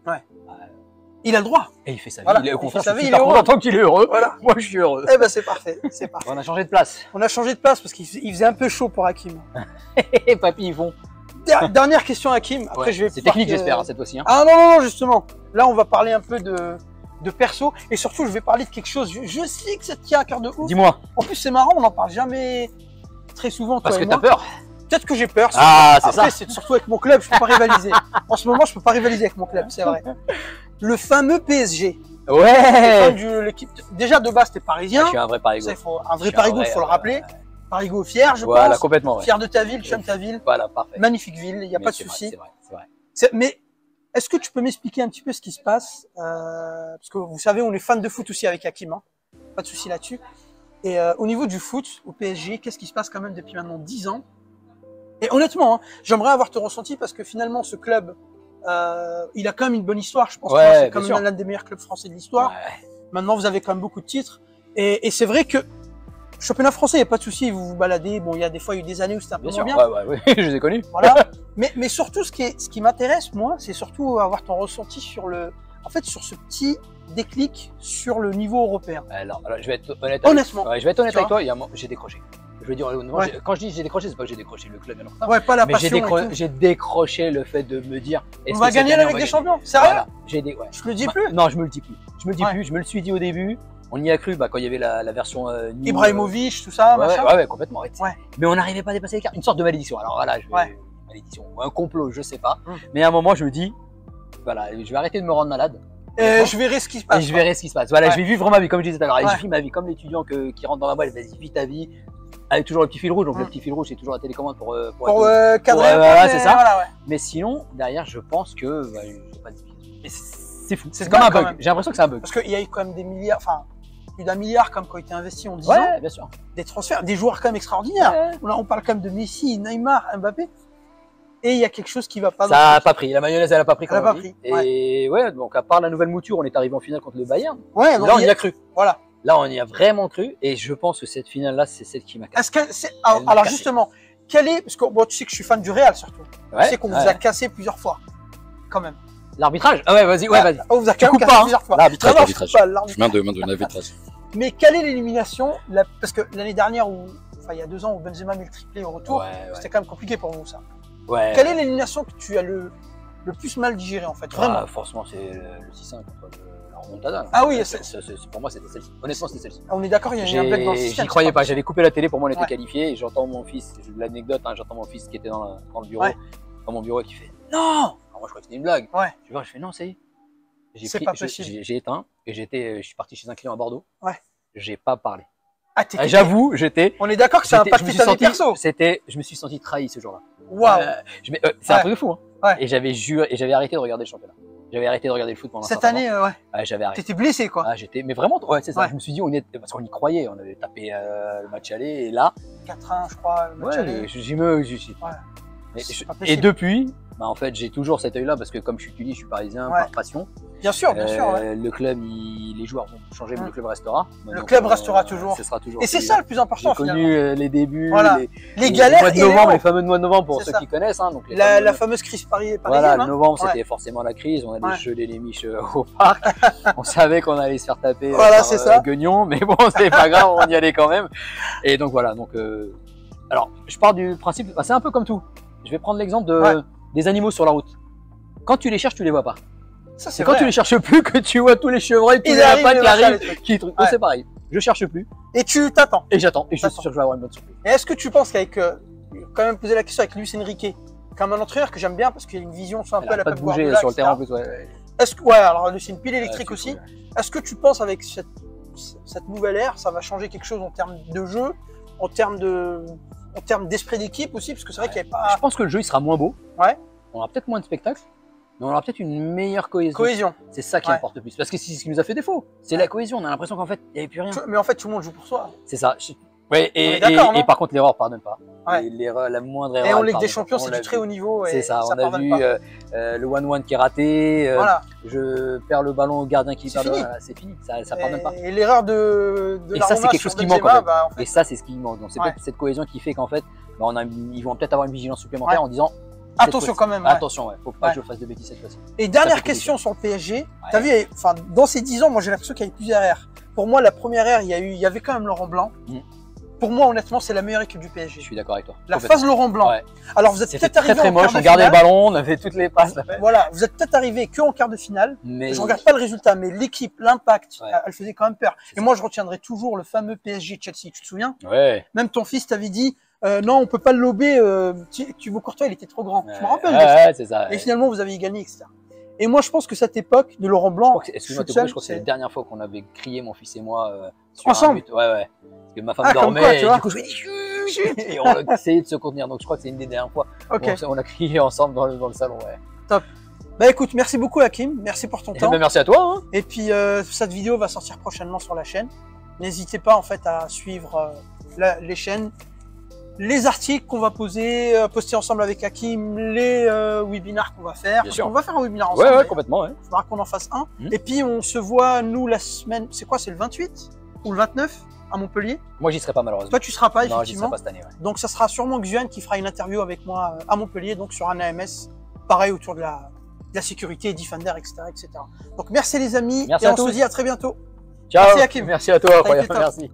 papa. Il a le droit. Et il fait sa vie, Voilà, il est au il fait contraire, sa je vie, suis il est super heureux. content qu'il est heureux. Voilà. Moi, je suis heureux. Eh ben, c'est parfait. C'est parfait. On a changé de place. On a changé de place parce qu'il faisait un peu chaud pour Hakim. Et papy, ils vont. Dernière question, Hakim. Après, Ouais, je vais. c'est pouvoir technique, te- j'espère, hein, cette fois-ci. Hein. Ah non, justement. Là, on va parler un peu de perso. Et surtout, je vais parler de quelque chose. Je sais que ça te tient à cœur de ouf. Dis-moi, En plus, c'est marrant, on n'en parle jamais très souvent, toi parce que et t'as moi. peur. Peut-être que j'ai peur. Ah, c'est Après, ça. c'est surtout avec mon club, je peux pas rivaliser. En ce moment, je peux pas rivaliser avec mon club, c'est vrai. Le fameux PSG. Ouais. Fan de l'équipe. Déjà, de base, t'es parisien. Je suis un vrai parigo. Ça, un Je vrai suis Parigo, un il faut le vrai, rappeler. Parigo fier, je Voilà, pense. complètement, ouais. Fier de ta ville, tu aimes ta ville. Voilà, parfait. Magnifique ville, il n'y a Mais pas de c'est vrai, souci. C'est vrai, c'est vrai. Mais est-ce que tu peux m'expliquer un petit peu ce qui se passe parce que vous savez, on est fan de foot aussi avec Hakim. Hein. Pas de souci là-dessus. Et au niveau du foot, au PSG, qu'est-ce qui se passe quand même depuis maintenant 10 ans? Et honnêtement, hein, j'aimerais avoir ton ressenti parce que finalement, ce club, il a quand même une bonne histoire. Je pense Ouais, que c'est bien quand sûr. même l'un des meilleurs clubs français de l'histoire. Ouais. Maintenant, vous avez quand même beaucoup de titres. Et c'est vrai que championnat français, il n'y a pas de souci, vous vous baladez. Bon, il y a des fois, il y a eu des années où c'était un peu Bien moins sûr, bien. ouais, je les ai connus. Voilà. Mais surtout, ce qui m'intéresse, moi, c'est surtout avoir ton ressenti sur sur ce petit déclic sur le niveau européen. Alors, je vais être honnête. Honnêtement. Ouais, je vais être honnête Tu avec vois. toi. J'ai décroché. Je veux dire, honnêtement, Ouais. quand je dis j'ai décroché, c'est pas que j'ai décroché le club. Non. Ouais, pas la Mais passion et tout. j'ai décroché le fait de me dire. est-ce On que va cette gagner année, la on Ligue va des gagner Champions. Sérieux? Voilà. Ouais. Je le dis plus. Non, je me le dis plus. Je me le dis Ouais. plus. Je me le suis dit au début. On y a cru quand il y avait la version new, Ibrahimovic, tout ça, machin. ouais, complètement. Ouais. Ouais. Mais on n'arrivait pas à dépasser l'écart. Une sorte de malédiction. Alors voilà, Ouais. malédiction, ou un complot, je sais pas. Hum. Mais à un moment, je me dis, voilà, je vais arrêter de me rendre malade. Et je verrai ce qui se passe. Et je verrai ce qui se passe. Voilà, Ouais. je vais vivre ma vie, comme je disais tout à l'heure. Et Ouais. je vis ma vie comme l'étudiant qui rentre dans la boîte, vas-y, vis ta vie. Avec toujours le petit fil rouge. Donc, le Mm. petit fil rouge, c'est toujours la télécommande pour Pour être- cadrer Ouais, un peu, voilà, mais c'est ça. Voilà, ouais. Mais sinon, derrière, je pense que, j'ai pas d'explication. Mais c'est fou. C'est C'est comme un dingue, quand bug. même. J'ai l'impression que c'est un bug. Parce qu'il y a eu quand même des milliards, enfin, plus d'un milliard comme quand il était investi en 10 ans. Ouais, bien sûr. Des transferts, des joueurs quand même extraordinaires. Ouais. Là, on parle quand même de Messi, Neymar, Mbappé. Et il y a quelque chose qui va pas. Ça a pas pris. La mayonnaise, elle a pas pris. Elle a comme on pas dit. pris, Et ouais, donc à part la nouvelle mouture, on est arrivé en finale contre le Bayern. Ouais, donc Là, on il y y a- a cru. Voilà. Là, on y a vraiment cru. Et je pense que cette finale-là, c'est celle qui m'a cassé. Est-ce que c'est... Elle m'a Alors cassé. justement, quel est, parce que bon, tu sais que je suis fan du Real surtout. Ouais, Tu sais qu'on vous ouais. a cassé plusieurs fois, quand même. L'arbitrage. Ah ouais, vas-y, ouais, vas-y. On vous a Tu quand même coupes cassé pas, hein. plusieurs fois. L'arbitrage, Non, non, l'arbitrage. je coupe pas, l'arbitrage. Main de l'arbitrage. Mais quelle est l'élimination parce que l'année dernière, il y a 2 ans, où Benzema met le triplé au retour, Ouais, c'était quand même compliqué pour vous ça. ouais. Quelle est l'élimination que tu as le plus mal digérée en fait, vraiment? Ah, forcément, c'est le 6-1 contre la remontada. là. Ah oui, pour moi, c'était celle-ci. Honnêtement, c'était celle-ci. On est d'accord, il y a eu un blague dans le système. J'y croyais pas. J'avais coupé la télé, pour moi, on était Ouais. qualifié. Et j'entends mon fils, j'ai l'anecdote, hein, j'entends mon fils qui était dans le bureau, Ouais. dans mon bureau, qui fait non. Alors, moi, je crois que c'était une blague. Ouais. Tu vois, je fais non, ça y est. C'est pas possible. J'ai éteint et je suis parti chez un client à Bordeaux. Ouais. J'ai pas parlé. Ah, J'avoue, On est d'accord que ça a je me impacté suis ta vie senti, perso. je me suis senti trahi ce jour-là. Waouh. C'est un Ouais. truc de fou, hein. Ouais. Et j'avais juré, et j'avais arrêté de regarder le championnat. J'avais arrêté de regarder le foot pendant Cette un certain année, temps. ouais. Ouais, j'avais arrêté. T'étais blessé, quoi. Ah, mais vraiment, ouais, c'est ça. Ouais. Je me suis dit, parce qu'on y croyait, on avait tapé le match aller, et là, 4-1, je crois, le match aller. ouais, C'est pas et possible. depuis, bah, en fait, j'ai toujours cet œil-là parce que comme je suis parisien Ouais. par passion. Bien sûr, ouais. Le club, les joueurs vont changer, mais le club restera. Le Donc, club restera toujours. Ce sera toujours. Et c'est celui-là. ça le plus important, J'ai connu finalement. les débuts, Voilà. Les galères mois de et novembre, les les fameux mois de novembre pour C'est ceux ça. qui connaissent. Hein, donc La fameuse crise parisienne. voilà, hein. novembre, Ouais. c'était forcément la crise. On allait Ouais. geler les miches au parc. On savait qu'on allait se faire taper Voilà, par c'est ça. Guignon, mais bon, c'est pas grave, on y allait quand même. Et donc voilà. Donc, alors, je pars du principe, bah, c'est un peu comme tout. Je vais prendre l'exemple des animaux sur la route. Quand tu les cherches, tu les vois pas. Ça, C'est c'est quand vrai. tu les cherches plus que tu vois tous les chevreuils, tous Ils les arrivent, lapins les qui machins, arrivent, les trucs. qui truc. Ouais. C'est pareil. Je cherche plus Et tu t'attends. et j'attends. Et je suis D'accord. sûr que je vais avoir une bonne surprise. Et est-ce que tu penses qu'avec, quand même poser la question avec Luis Enrique, comme un entraîneur que j'aime bien parce qu'il a une vision soit un Elle peu à a la pas Pep de bouger Guardiola, sur le etc. terrain en plus. Ouais. Est-ce que, ouais, alors c'est une pile électrique Ouais, aussi. c'est cool, ouais. Est-ce que tu penses avec cette nouvelle ère, ça va changer quelque chose en termes de jeu, en termes d'esprit d'équipe aussi, parce que c'est vrai qu'il n'y avait pas Je pense que le jeu il sera moins beau. Ouais. On aura peut-être moins de spectacles, mais on aura peut-être une meilleure cohésion. cohésion. C'est ça qui Ouais. importe le plus. Parce que c'est ce qui nous a fait défaut. C'est la cohésion. On a l'impression qu'en fait, il n'y avait plus rien. Mais en fait, tout le monde joue pour soi. C'est ça. Ouais, On est et d'accord, non par contre, l'erreur pardonne pas. Ouais. Et l'erreur, la moindre erreur. Et en elle Ligue des pardonne Champions, pas. On c'est l'a du très vu. haut niveau. C'est ça. On a pardonne vu pas. le 1-1 qui est raté. Voilà. Je perds le ballon au gardien qui C'est perd. fini. Voilà, c'est fini. Ça pardonne pas. Et l'erreur de Et la ça, c'est Roma quelque sur chose qui Benzema, manque, en fait. bah, en fait, Et ça, c'est ce qui manque. Donc, c'est Ouais. peut-être cette cohésion qui fait qu'en fait, bah, ils vont peut-être avoir une vigilance supplémentaire Ouais. en disant. attention quand même. Ouais. Attention, ouais. Faut pas Ouais. que je fasse de bêtises cette fois-ci. Et Ça, dernière c'est question sur le PSG. T'as vu, enfin, dans ces 10 ans, moi j'ai l'impression qu'il y a eu plusieurs ères. Pour moi, la première ère, il y avait quand même Laurent Blanc. Mm. Pour moi, honnêtement, c'est la meilleure équipe du Je PSG. suis d'accord avec toi. La Complètement. phase Laurent Blanc. Ouais. Alors vous êtes C'était peut-être très arrivé très en quart moche. de On gardait le finale. ballon, on avait toutes les passes. Voilà, vous êtes peut-être arrivé que en quart de finale. Mais Je regarde pas le résultat, mais l'équipe, l'impact, Ouais. elle faisait quand même peur. Et moi, je retiendrai toujours le fameux PSG Chelsea. Tu te souviens? ouais. Même ton fils t'avait dit, non, on peut pas le lober. Thibaut Courtois, il était trop grand. Je me rappelle. de ça. Ouais, c'est ça. Et finalement, vous avez gagné, etc. Et moi, je pense que cette époque de Laurent Blanc, Excuse-moi, Futsal, je crois que c'est la c'est- dernière fois qu'on avait crié, mon fils et moi, sur Ensemble un but. Ouais, ouais. Parce que ma femme Ah, comme dormait, quoi, tu et vois. du coup, je me dis chut, chut, et on a essayé de se contenir. Donc, je crois que c'est une des dernières fois ok. où on a crié ensemble dans le salon. Ouais. Bah écoute, merci beaucoup Hakim, merci pour ton Eh temps. ben, merci à toi. Hein. Et puis cette vidéo va sortir prochainement sur la chaîne. N'hésitez pas en fait à suivre les chaînes, les articles qu'on va poster ensemble avec Hakim, les webinars qu'on va faire. Bien Parce sûr. qu'on va faire un webinar ensemble. Ouais, ouais, d'ailleurs. complètement. Ouais. Il faudra qu'on en fasse un. Mhm. Et puis on se voit nous la semaine, c'est quoi, c'est le 28 ou le 29 à Montpellier. Moi, j'y serai pas malheureusement. Toi tu seras pas Non, j'y serai effectivement. pas cette année. Ouais. Donc ça sera sûrement Xuan qui fera une interview avec moi à Montpellier, donc sur un AMS, pareil autour de la sécurité, Defender, etc., etc. Donc merci les amis, Merci et à on tous. se dit à très bientôt. Ciao. Merci, Hakim. Merci à toi. été Incroyable. top. Merci.